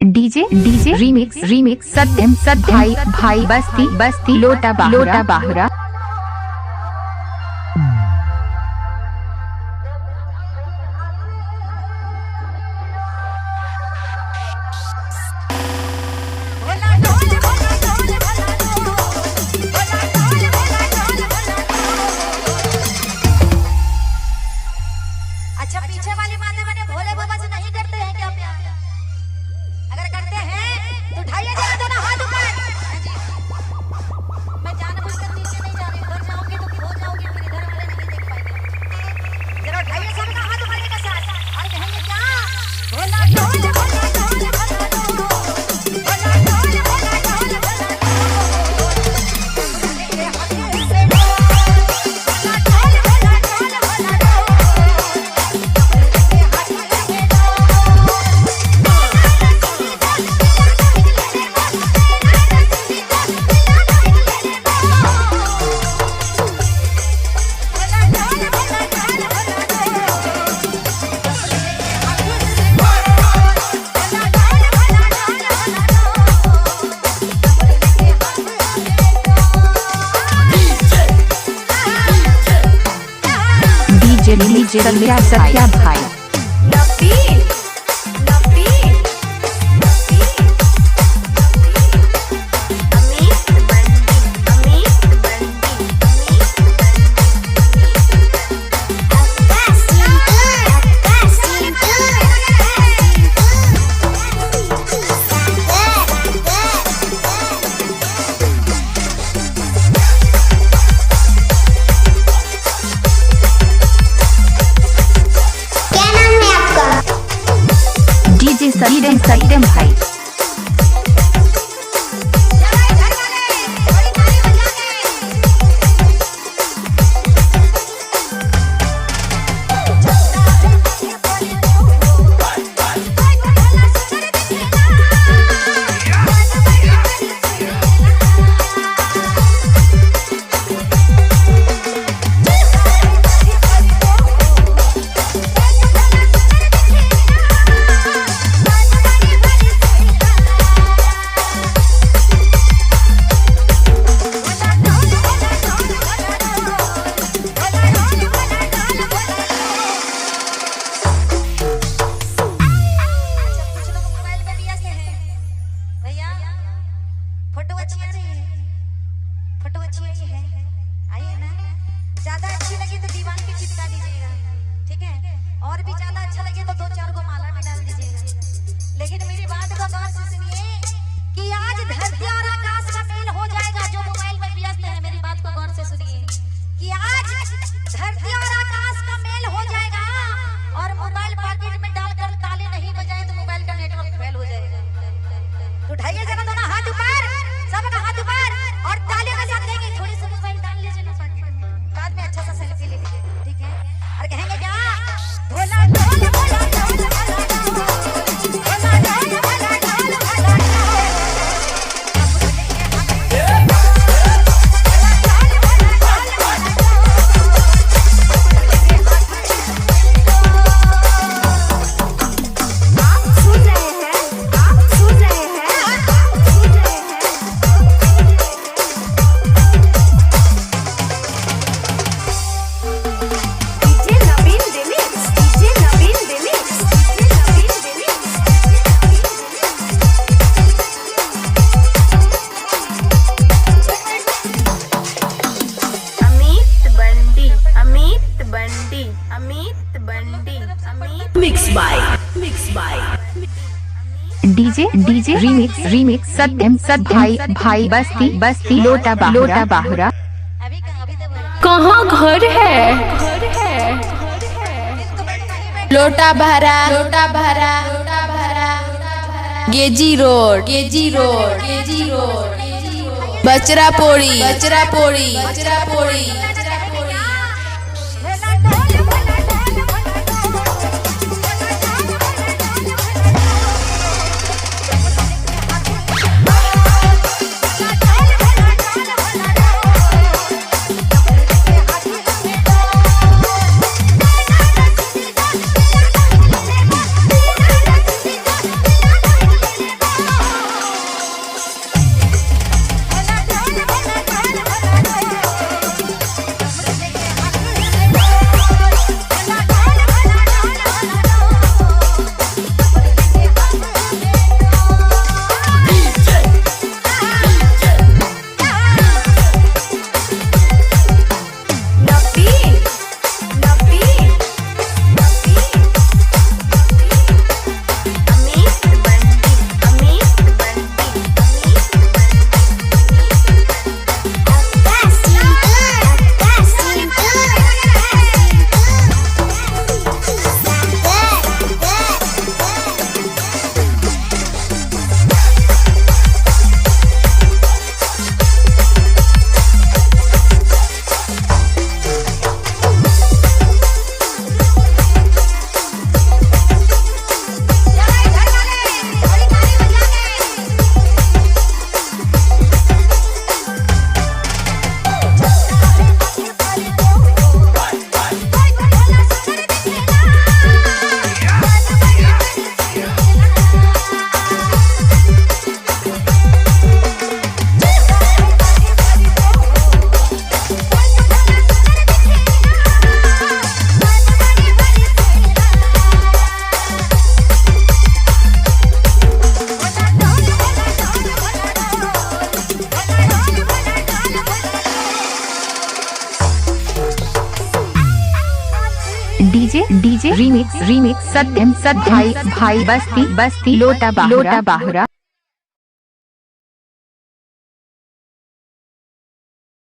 DJ remix सत्यम भाई बस्ती लोटा बाहरा। अच्छा, पीछे वाली बातें मैंने भोले बाबा से नहीं करते हैं क्या प्यार? अगर करते हैं तो उठाइए जरा दोनों हाथ ऊपर। मैं जानबूझकर नीचे नहीं जा रही, ऊपर जाऊंगी तो खो जाऊंगी, फिर इधर वाले नहीं देख पाएंगे। जरा उठाइए सबका हाथ ऊपर के साथ और कहेंगे क्या? भोला ढोल भोला ढोल भोला ढोल भोला ढोल भोला ढोल भोला सत्या भाई सत्यम भाई। फोटो अच्छी है, आइए ना। ज्यादा अच्छी लगी तो दीवार पे चिपका दीजिएगा, ठीक है? और भी ज्यादा अच्छा लगे तो 2-4 को माला में डाल दीजिएगा। लेकिन मेरी बात को गौर से सुनिए कि आज धरती और आकाश का मेल हो जाएगा। जो मोबाइल में व्यस्त है, मेरी बात को गौर से सुनिए कि आज धरती और आकाश का मेल हो जाएगा। और मोबाइल पॉकेट में डालकर ताली नहीं बजाए तो मोबाइल का नेटवर्क फेल हो जाएगा। उठाइए जरा दोनों हाथ ऊपर, सबका हाथ ऊपर और ताली के साथ देंगे। थोड़ी सी मोबाइल डाल लीजिए ना पॉकेट में, बाद में अच्छा सा सेल्फी ले लीजिए, ठीक है? और कहेंगे क्या? भोला ढोल भोला ढोल भोला ढोल भोला ढोल भोला ढोल भोला ढोल। डीजे रीमिक्स सत्यम भाई बस्ती लोटा बाहरा। कहाँ घर है? लोटा भरा गेजी रोड बचरा पोड़ी। डीजे रीमिक्स सत्यम भाई बस्ती लोटा बाहरा।